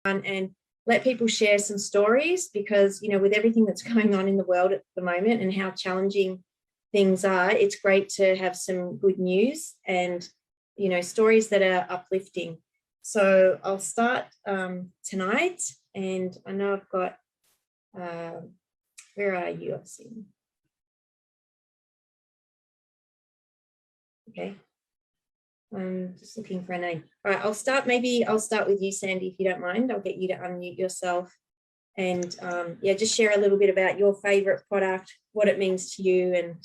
and let people share some stories, because, you know, with everything that's going on in the world at the moment and how challenging things are, it's great to have some good news and, you know, stories that are uplifting. So I'll start tonight, and I know I've got, where are you? I've seen. Okay. I'm just looking for a name. All right, maybe I'll start with you, Sandy, if you don't mind. I'll get you to unmute yourself and yeah, just share a little bit about your favorite product, what it means to you, and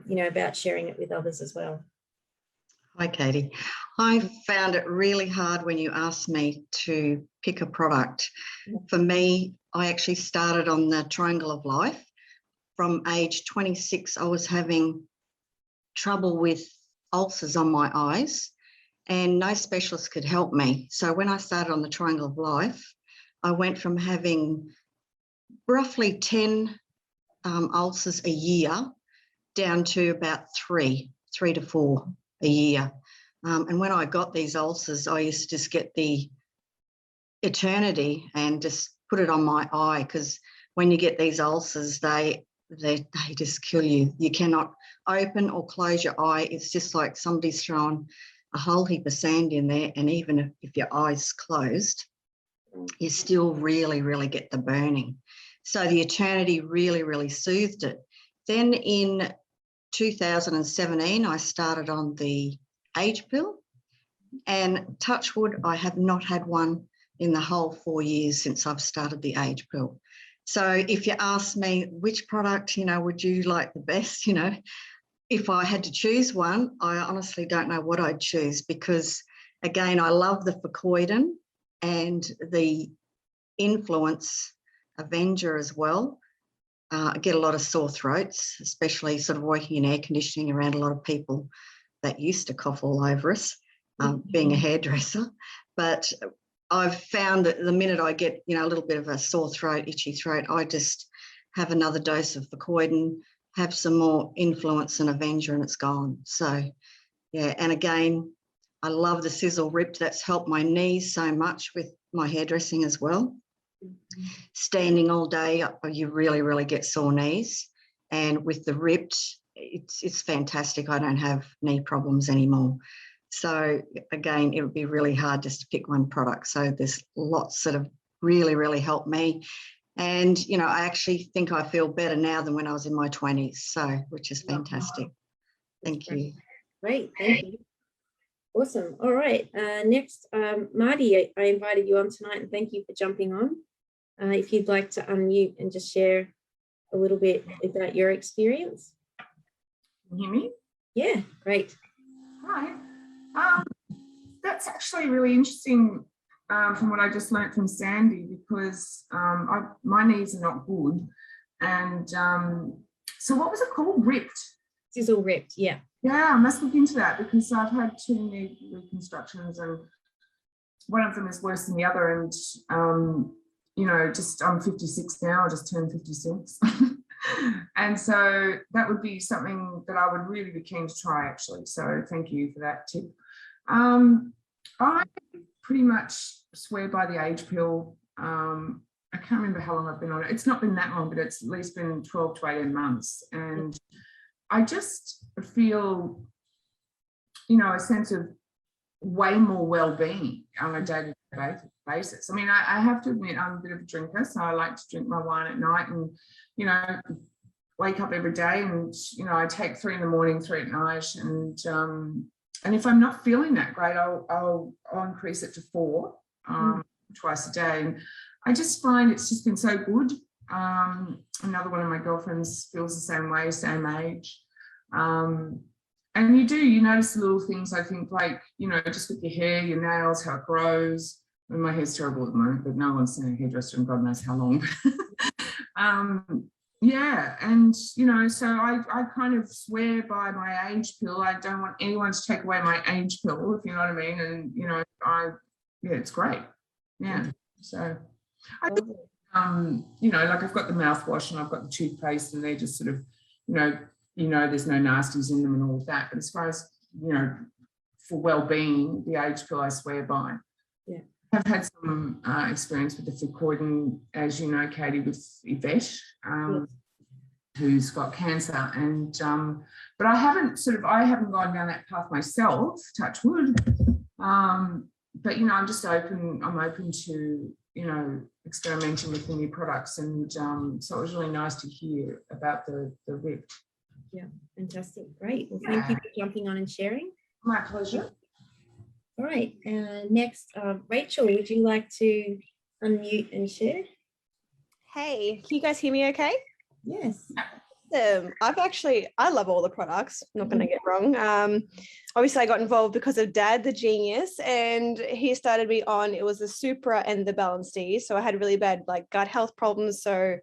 you know, about sharing it with others as well. Hi, Katie. I found it really hard when you asked me to pick a product. For me, I actually started on the Triangle of Life. From age 26, I was having trouble with ulcers on my eyes, and no specialist could help me. So when I started on the Triangle of Life, I went from having roughly 10 ulcers a year down to about three to four a year. And when I got these ulcers, I used to just get the Eternity and just put it on my eye, because when you get these ulcers, they just kill you. You cannot open or close your eye. It's just like somebody's thrown a whole heap of sand in there, and even if your eye's closed, you still really get the burning. So the Eternity really soothed it. Then in 2017, I started on the age pill, and touch wood, I have not had one in the whole 4 years since I've started the age pill. So if you ask me which product, you know, would you like the best, you know, if I had to choose one, I honestly don't know what I'd choose, because again, I love the Fucoidan and the Influence Avenger as well. I get a lot of sore throats, especially sort of working in air conditioning around a lot of people that used to cough all over us, being a hairdresser. But I've found that the minute I get, you know, a little bit of a sore throat, itchy throat, I just have another dose of Fucoidan, have some more Influence and Avenger, and it's gone. So, yeah, and again, I love the Sisel Ripped. That's helped my knees so much with my hairdressing as well. Standing all day, you really get sore knees. And with the Ripped, it's fantastic. I don't have knee problems anymore. So again, it would be really hard just to pick one product. So there's lots that have really helped me. And, you know, I actually think I feel better now than when I was in my 20s. So, which is fantastic. Thank you. Great, thank you. Awesome. All right. Next, Marty, I invited you on tonight, and thank you for jumping on. If you'd like to unmute and just share a little bit about your experience. Can you hear me? Yeah, great. Hi. That's actually really interesting from what I just learned from Sandy, because my knees are not good. And so what was it called? Ripped? Sisel Ripped, yeah. Yeah, I must look into that, because I've had 2 knee reconstructions, and one of them is worse than the other. And, you know, I'm 56 now, I just turned 56. And so that would be something that I would really be keen to try, actually. So thank you for that tip. I pretty much swear by the age pill. I can't remember how long I've been on it. It's not been that long, but it's at least been 12 to 18 months. And I just feel, you know, a sense of way more well-being on a day-to-day basis. I mean, I have to admit, I'm a bit of a drinker, so I like to drink my wine at night, and, you know, wake up every day, and, you know, I take 3 in the morning, 3 at night, and if I'm not feeling that great, I'll increase it to 4 twice a day. And I just find it's just been so good. Another one of my girlfriends feels the same way, same age. And you notice the little things, I think, like, you know, just with your hair, your nails, how it grows. I mean, my hair's terrible at the moment, but no one's seen a hairdresser in God knows how long. Yeah, and, you know, so I kind of swear by my age pill. I don't want anyone to take away my age pill, if you know what I mean. And, you know, yeah, it's great. Yeah, so I think, you know, like I've got the mouthwash and I've got the toothpaste, and they're just sort of, you know, there's no nasties in them and all of that. But as far as, you know, for well-being, the age pill I swear by. Yeah. have had some experience with the fucoid, as you know, Katie, with Yvette, who's got cancer, and but I haven't gone down that path myself, touch wood. But you know, I'm open to, you know, experimenting with the new products, and so it was really nice to hear about the WIP. Yeah, fantastic, great. Well, thank you for jumping on and sharing. My pleasure. All right, next, Rachel, would you like to unmute and share? Hey, can you guys hear me okay? Yes. I love all the products, I'm not going to get wrong. Obviously I got involved because of Dad, the genius, and he started me on, it was the Supra and the Balance D. So I had really bad like gut health problems. So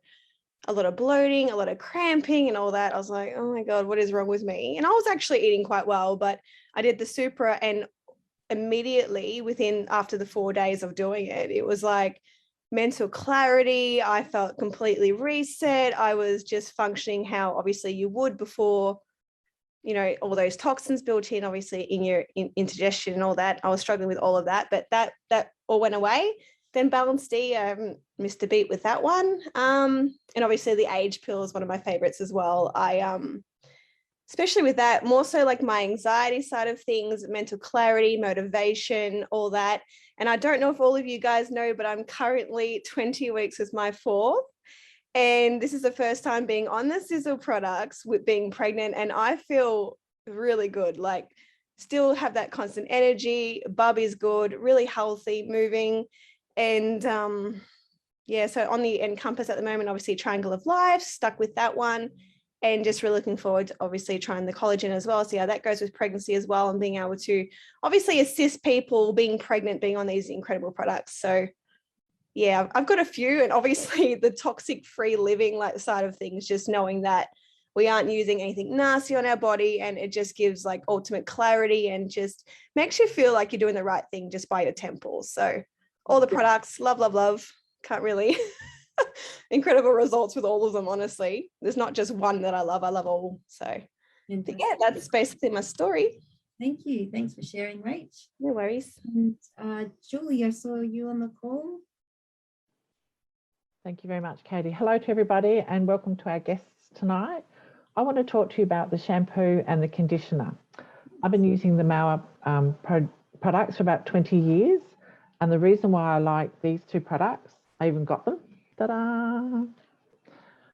a lot of bloating, a lot of cramping and all that. I was like, oh my God, what is wrong with me? And I was actually eating quite well, but I did the Supra, and immediately after the 4 days of doing it, it was like mental clarity. I felt completely reset. I was just functioning how obviously you would before, you know, all those toxins built in, obviously in your indigestion and all that. I was struggling with all of that, but that all went away. Then Balance D, missed a beat with that one. And obviously the age pill is one of my favorites as well. Especially with that, more so like my anxiety side of things, mental clarity, motivation, all that. And I don't know if all of you guys know, but I'm currently 20 weeks with my 4th. And this is the first time being on the Sisel products with being pregnant. And I feel really good, like still have that constant energy. Bub is good, really healthy, moving. And yeah, so on the Encompass at the moment, obviously Triangle of Life, stuck with that one. And just really looking forward to obviously trying the collagen as well. See how that goes with pregnancy as well, and being able to obviously assist people being pregnant, being on these incredible products. So yeah, I've got a few, and obviously the toxic free living like side of things, just knowing that we aren't using anything nasty on our body, and it just gives like ultimate clarity and just makes you feel like you're doing the right thing just by your temples. So all the products, love, can't really incredible results with all of them, honestly. There's not just one that I love all. So yeah, that's basically my story. Thank you. Thanks for sharing, Rach. No worries. And Julie, I saw you on the call. Thank you very much, Katie. Hello to everybody and welcome to our guests tonight. I want to talk to you about the shampoo and the conditioner. I've been using the Mauer products for about 20 years, and the reason why I like these two products, I even got them. Ta-da!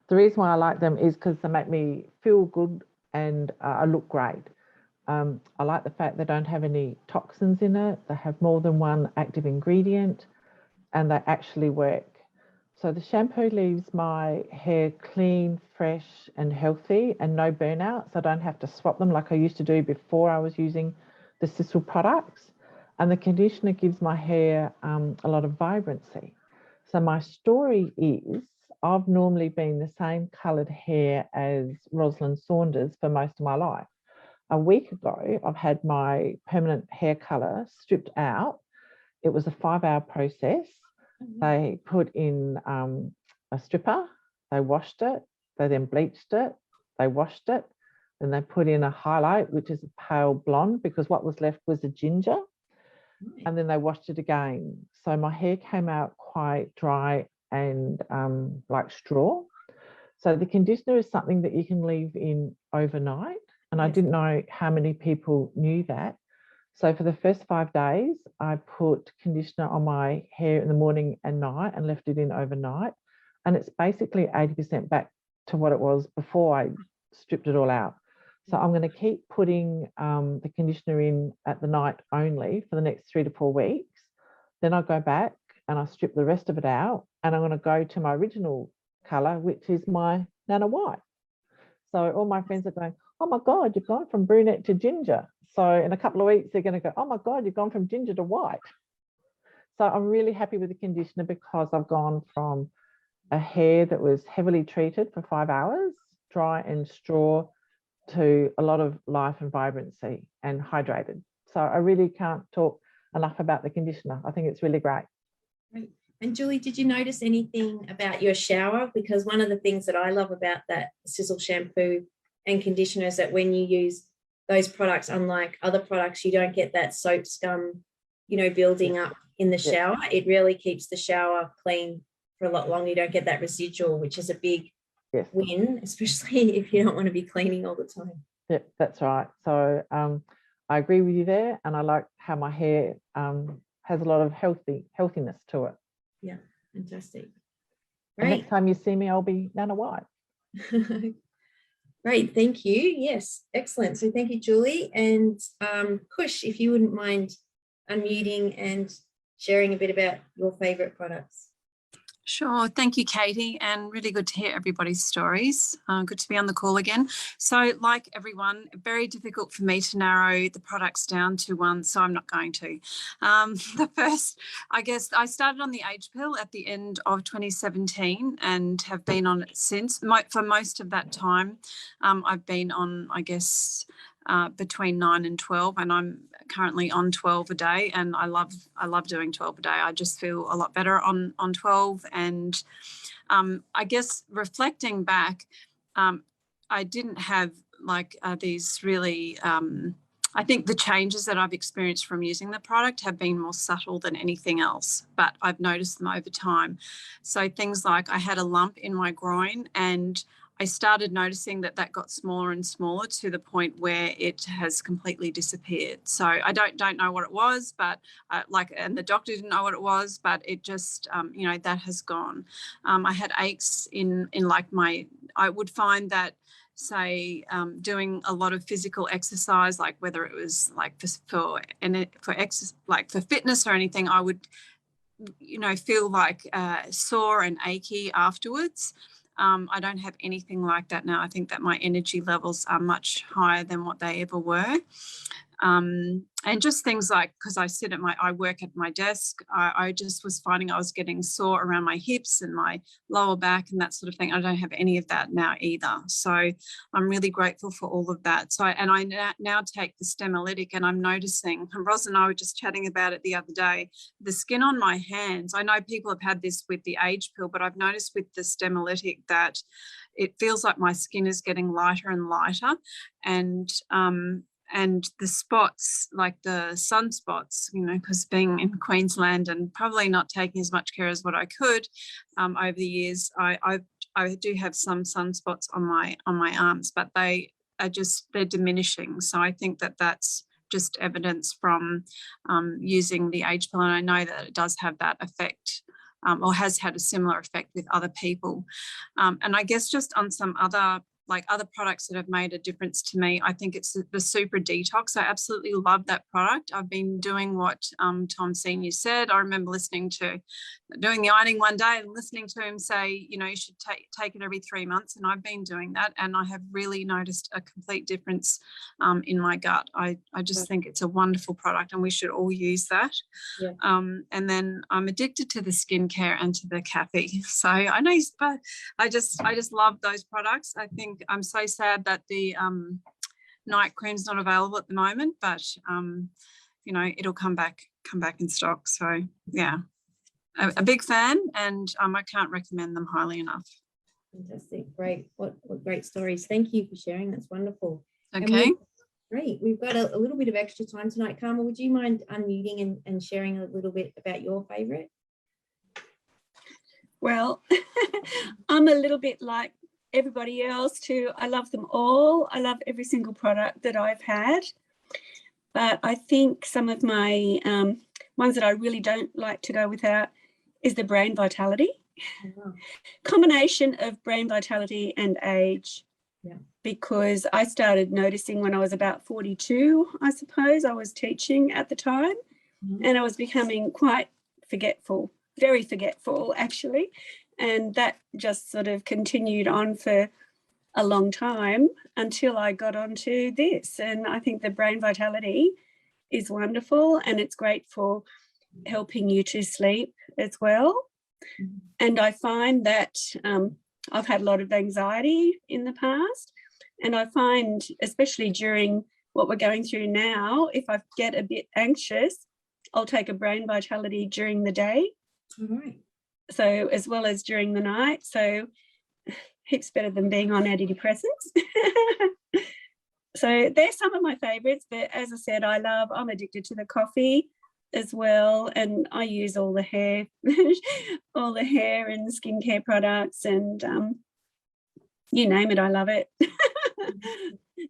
The reason why I like them is because they make me feel good and I look great. I like the fact they don't have any toxins in it. They have more than one active ingredient and they actually work. So the shampoo leaves my hair clean, fresh and healthy and no burnout. So I don't have to swap them like I used to do before I was using the Sisel products. And the conditioner gives my hair a lot of vibrancy. So my story is I've normally been the same coloured hair as Rosalind Saunders for most of my life. A week ago, I've had my permanent hair colour stripped out. It was a 5-hour process. They put in a stripper, they washed it, they then bleached it, they washed it, then they put in a highlight, which is a pale blonde, because what was left was a ginger. And then they washed it again. So my hair came out quite dry and like straw. So the conditioner is something that you can leave in overnight. And I didn't know how many people knew that. So for the first 5 days, I put conditioner on my hair in the morning and night and left it in overnight. And it's basically 80% back to what it was before I stripped it all out. So I'm going to keep putting the conditioner in at the night only for the next 3 to 4 weeks. Then I'll go back and I'll strip the rest of it out. And I'm going to go to my original colour, which is my Nana White. So all my friends are going, oh my God, you've gone from brunette to ginger. So in a couple of weeks, they're going to go, oh my God, you've gone from ginger to white. So I'm really happy with the conditioner because I've gone from a hair that was heavily treated for 5 hours, dry and straw, to a lot of life and vibrancy and hydrated. So I really can't talk enough about the conditioner. I think it's really great. Great. And Julie, did you notice anything about your shower? Because one of the things that I love about that Sisel shampoo and conditioner is that when you use those products, unlike other products, you don't get that soap scum building up in the shower. It really keeps the shower clean for a lot longer. You don't get that residual, which is a big win, especially if you don't want to be cleaning all the time. Yep, that's right. So I agree with you there, and I like how my hair has a lot of healthiness to it. Yeah, fantastic. And Great. next time you see me, I'll be Nana White. Great, thank you. Yes, excellent. So thank you, Julie. And Kush, if you wouldn't mind unmuting and sharing a bit about your favourite products. Sure. Thank you, Katie, and really good to hear everybody's stories. Good to be on the call again. So like everyone, very difficult for me to narrow the products down to one, so I'm not going to. The first, I guess, I started on the age pill at the end of 2017 and have been on it since. For most of that time, I've been on, I guess, between 9 and 12, and I'm currently on 12 a day, and I love doing 12 a day. I just feel a lot better on 12, and I guess reflecting back, I didn't have like these really I think the changes that I've experienced from using the product have been more subtle than anything else, but I've noticed them over time. So things like I had a lump in my groin, and I started noticing that got smaller and smaller to the point where it has completely disappeared. So I don't know what it was, but and the doctor didn't know what it was, but it just, that has gone. I had aches in like I would find that, say, doing a lot of physical exercise, like whether it was like for fitness or anything, I would, feel like sore and achy afterwards. I don't have anything like that now. I think that my energy levels are much higher than what they ever were. And just things like, because I work at my desk, I just was finding I was getting sore around my hips and my lower back and that sort of thing. I don't have any of that now either. So I'm really grateful for all of that. So, and I now take the Stemolytic, and I'm noticing, and Roz and I were just chatting about it the other day, the skin on my hands. I know people have had this with the age pill, but I've noticed with the Stemolytic that it feels like my skin is getting lighter and lighter, and the spots, like the sunspots, because being in Queensland and probably not taking as much care as what I could over the years, I do have some sunspots on my arms, but they're diminishing. So I think that's just evidence from using the age pill, and I know that it does have that effect. Or has had a similar effect with other people. And I guess just on some other products that have made a difference to me, I think it's the Super Detox. I absolutely love that product. I've been doing what Tom Senior said. I remember doing the ironing one day and listening to him say, you should take it every 3 months. And I've been doing that, and I have really noticed a complete difference in my gut. I just think it's a wonderful product, and we should all use that. Yeah. And then I'm addicted to the skincare and to the cafe. So I know, but I just love those products. I think I'm so sad that the night cream's not available at the moment, but it'll come back in stock. So yeah, a big fan, and I can't recommend them highly enough. Fantastic, great. What great stories. Thank you for sharing. That's wonderful. Okay. Great. We've got a little bit of extra time tonight. Karma, would you mind unmuting and sharing a little bit about your favourite? Well, I'm a little bit like everybody else too. I love them all. I love every single product that I've had. But I think some of my ones that I really don't like to go without is the Brain Vitality. Oh, wow. Combination of brain vitality and age. Yeah. Because I started noticing when I was about 42, I suppose. I was teaching at the time, and I was becoming quite forgetful, very forgetful actually. And that just sort of continued on for a long time until I got onto this. And I think the Brain Vitality is wonderful, and it's great for helping you to sleep as well. And I find that I've had a lot of anxiety in the past, and I find, especially during what we're going through now, if I get a bit anxious, I'll take a Brain Vitality during the day. All right. So as well as during the night. So heaps better than being on antidepressants. So they're some of my favorites, but as I said, I'm addicted to the coffee. as well, and I use all the hair all the hair and skincare products, and you name it, I love it.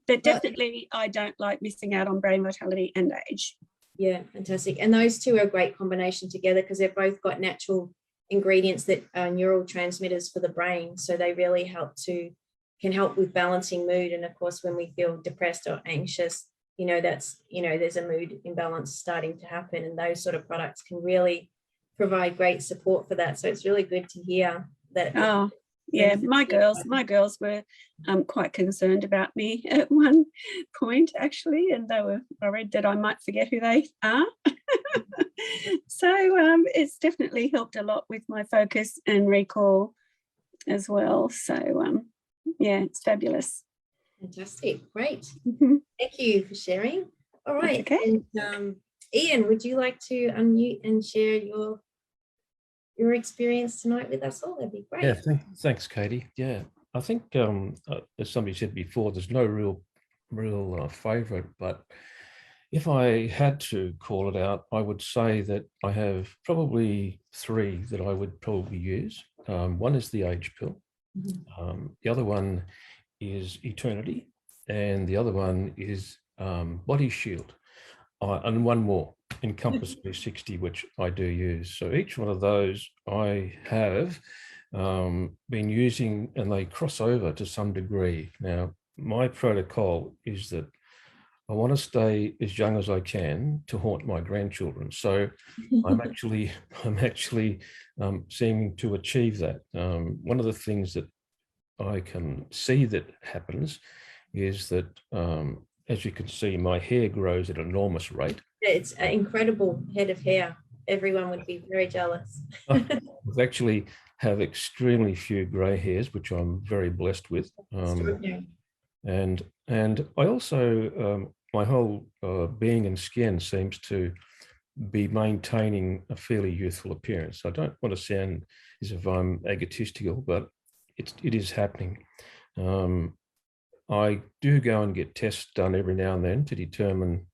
But definitely I don't like missing out on brain vitality and age. Yeah, fantastic. And those two are a great combination together because they've both got natural ingredients that are neurotransmitters for the brain, so they really can help with balancing mood. And of course, when we feel depressed or anxious, there's a mood imbalance starting to happen, and those sort of products can really provide great support for that. So it's really good to hear that. Oh yeah, my girls were quite concerned about me at one point, actually, and they were worried that I might forget who they are. So it's definitely helped a lot with my focus and recall as well. So yeah, it's fabulous. Fantastic, great. Mm-hmm. Thank you for sharing. All right, okay. And Ian, would you like to unmute and share your experience tonight with us all? That'd be great. Yeah, thanks, Katie. Yeah, I think as somebody said before, there's no real favourite, but if I had to call it out, I would say that I have probably three that I would probably use. One is the age pill. Mm-hmm. The other one is Eternity, and the other one is Body Shield, and one more, Encompass 360, which I do use. So each one of those I have been using, and they cross over to some degree. Now, my protocol is that I want to stay as young as I can to haunt my grandchildren. So I'm actually seeming to achieve that. One of the things that I can see that happens is that, as you can see, my hair grows at an enormous rate. It's an incredible head of hair. Everyone would be very jealous. I actually have extremely few grey hairs, which I'm very blessed with. And I also, my whole being and skin seems to be maintaining a fairly youthful appearance. I don't want to sound as if I'm egotistical, but it is happening. I do go and get tests done every now and then to determine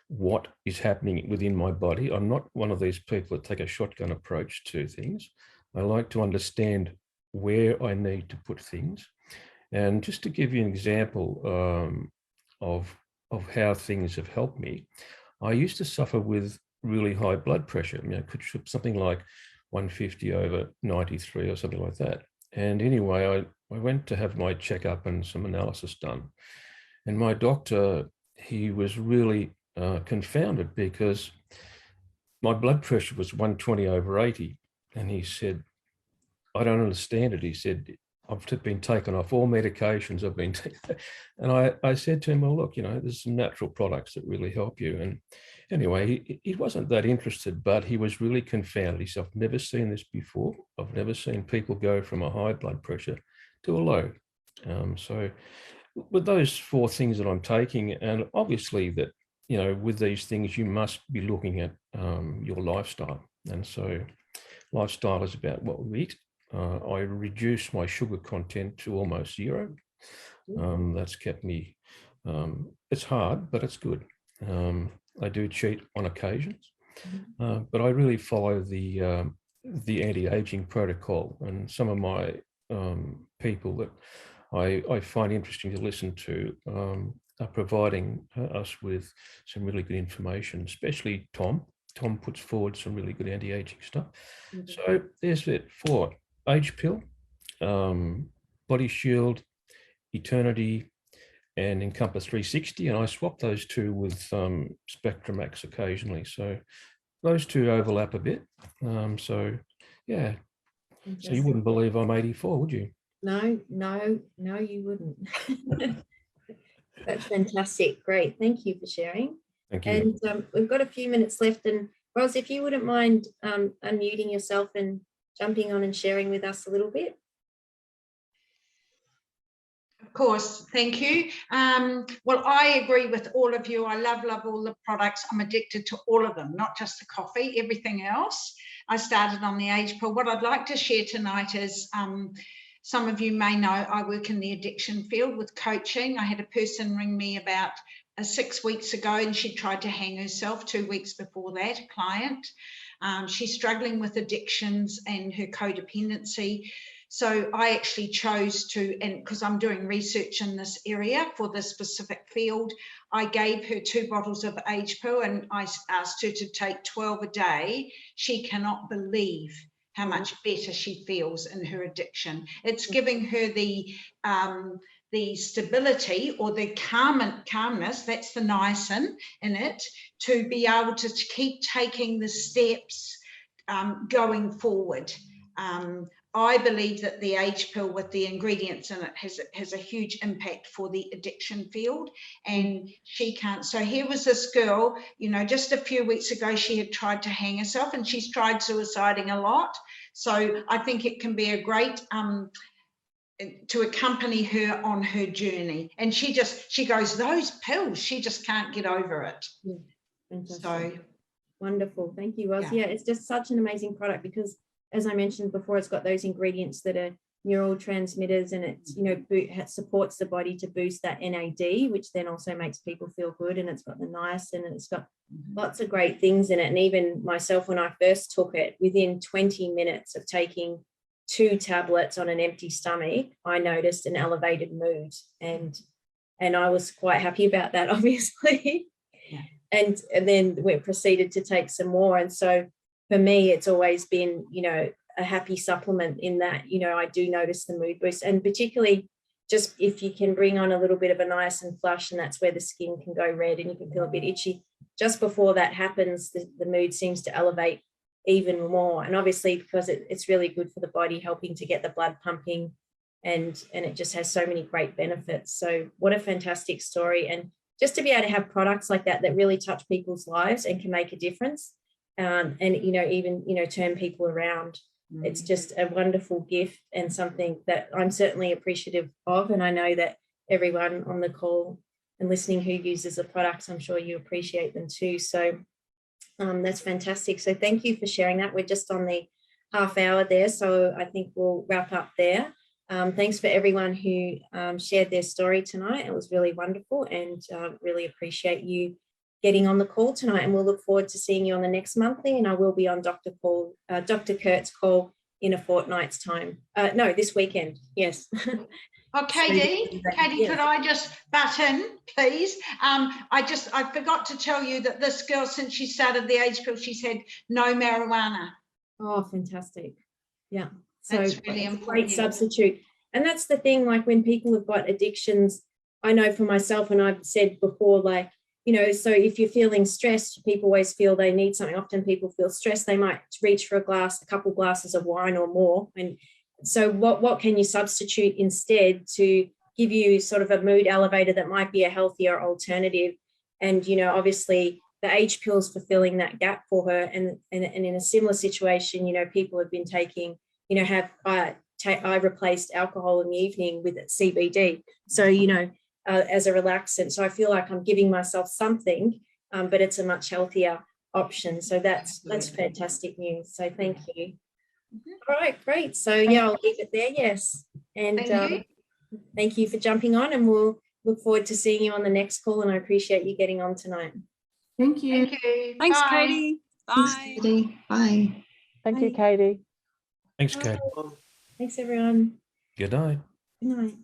what is happening within my body. I'm not one of these people that take a shotgun approach to things. I like to understand where I need to put things. And just to give you an example of how things have helped me, I used to suffer with really high blood pressure. Could something like 150/93 or something like that. And anyway, I went to have my checkup and some analysis done. And my doctor, he was really confounded because my blood pressure was 120/80. And he said, I don't understand it. He said, I've been taken off all medications. And I said to him, well, look, there's some natural products that really help you. And anyway, he wasn't that interested, but he was really confounded. He said, I've never seen this before. I've never seen people go from a high blood pressure to a low. So with those four things that I'm taking, and obviously that, with these things, you must be looking at your lifestyle. And so lifestyle is about what we eat. I reduce my sugar content to almost zero. That's kept me, it's hard, but it's good. I do cheat on occasions, but I really follow the anti-aging protocol, and some of my people that I find interesting to listen to are providing us with some really good information, especially Tom. Tom puts forward some really good anti-aging stuff. So there's it for age pill, Body Shield, Eternity, and Encompass 360. And I swap those two with Spectrum Max occasionally. So those two overlap a bit. So yeah. Fantastic. So you wouldn't believe I'm 84, would you? No, you wouldn't. That's fantastic. Great. Thank you for sharing. Thank you. And we've got a few minutes left. And Ros, if you wouldn't mind unmuting yourself and jumping on and sharing with us a little bit. Of course, thank you. Well, I agree with all of you. I love all the products. I'm addicted to all of them, not just the coffee, everything else. I started on the age pill. What I'd like to share tonight is some of you may know I work in the addiction field with coaching. I had a person ring me about 6 weeks ago, and she tried to hang herself 2 weeks before that, a client. She's struggling with addictions and her codependency. So I actually chose to, and because I'm doing research in this area for this specific field, I gave her 2 bottles of Age Pill, and I asked her to take 12 a day. She cannot believe how much better she feels in her addiction. It's giving her the stability or the calmness, that's the niacin in it, to be able to keep taking the steps going forward. I believe that the Age Pill with the ingredients in it has a huge impact for the addiction field, and she can't. So here was this girl, you know, just a few weeks ago, she had tried to hang herself, and she's tried suiciding a lot. So I think it can be a great to accompany her on her journey. And she goes, those pills, she just can't get over it. Yeah, fantastic. So wonderful. Thank you, Roz. Yeah, it's just such an amazing product because, as I mentioned before, it's got those ingredients that are neurotransmitters, and it's, you know, it supports the body to boost that NAD, which then also makes people feel good. And it's got the niacin, and it's got lots of great things in it. And even myself, when I first took it, within 20 minutes of taking 2 tablets on an empty stomach, I noticed an elevated mood, and I was quite happy about that, obviously. Yeah. And then we proceeded to take some more. And so for me, it's always been, you know, a happy supplement in that, you know, I do notice the mood boost, and particularly just if you can bring on a little bit of a niacin flush, and that's where the skin can go red and you can feel a bit itchy. Just before that happens, the mood seems to elevate even more. And obviously because it's really good for the body, helping to get the blood pumping, and it just has so many great benefits. So what a fantastic story. And just to be able to have products like that really touch people's lives and can make a difference, and, you know, even, you know, turn people around. It's just a wonderful gift, and something that I'm certainly appreciative of. And I know that everyone on the call and listening who uses the products, I'm sure you appreciate them too. So that's fantastic. So thank you for sharing that. We're just on the half hour there, so I think we'll wrap up there. Thanks for everyone who shared their story tonight. It was really wonderful, and really appreciate you getting on the call tonight, and we'll look forward to seeing you on the next monthly. And I will be on Dr. Kurt's call in a fortnight's time. No, this weekend. Yes. Oh, Katie, Yes. Could I just butt in, please? I forgot to tell you that this girl, since she started the Age Pill, she's had no marijuana. Oh, fantastic. Yeah. So that's really important. Great substitute. And that's the thing, like when people have got addictions, I know for myself, and I've said before, like, you know, so if you're feeling stressed, people always feel they need something. Often people feel stressed, they might reach for a couple glasses of wine or more. And so what can you substitute instead to give you sort of a mood elevator that might be a healthier alternative? And, you know, obviously the Age Pill's fulfilling that gap for her. And in a similar situation, you know, people have been taking, you know, I replaced alcohol in the evening with CBD. So, you know, as a relaxant. So I feel like I'm giving myself something, but it's a much healthier option. So that's fantastic news. So thank you. All right, great. So yeah, I'll leave it there. Yes. And thank you for jumping on, and we'll look forward to seeing you on the next call. And I appreciate you getting on tonight. Thank you. Thank you. Thanks, Bye. Katie. Bye. Thanks, Katie. Bye. Thank you, Katie. Thanks, Kate. Thanks, everyone. Good night. Good night.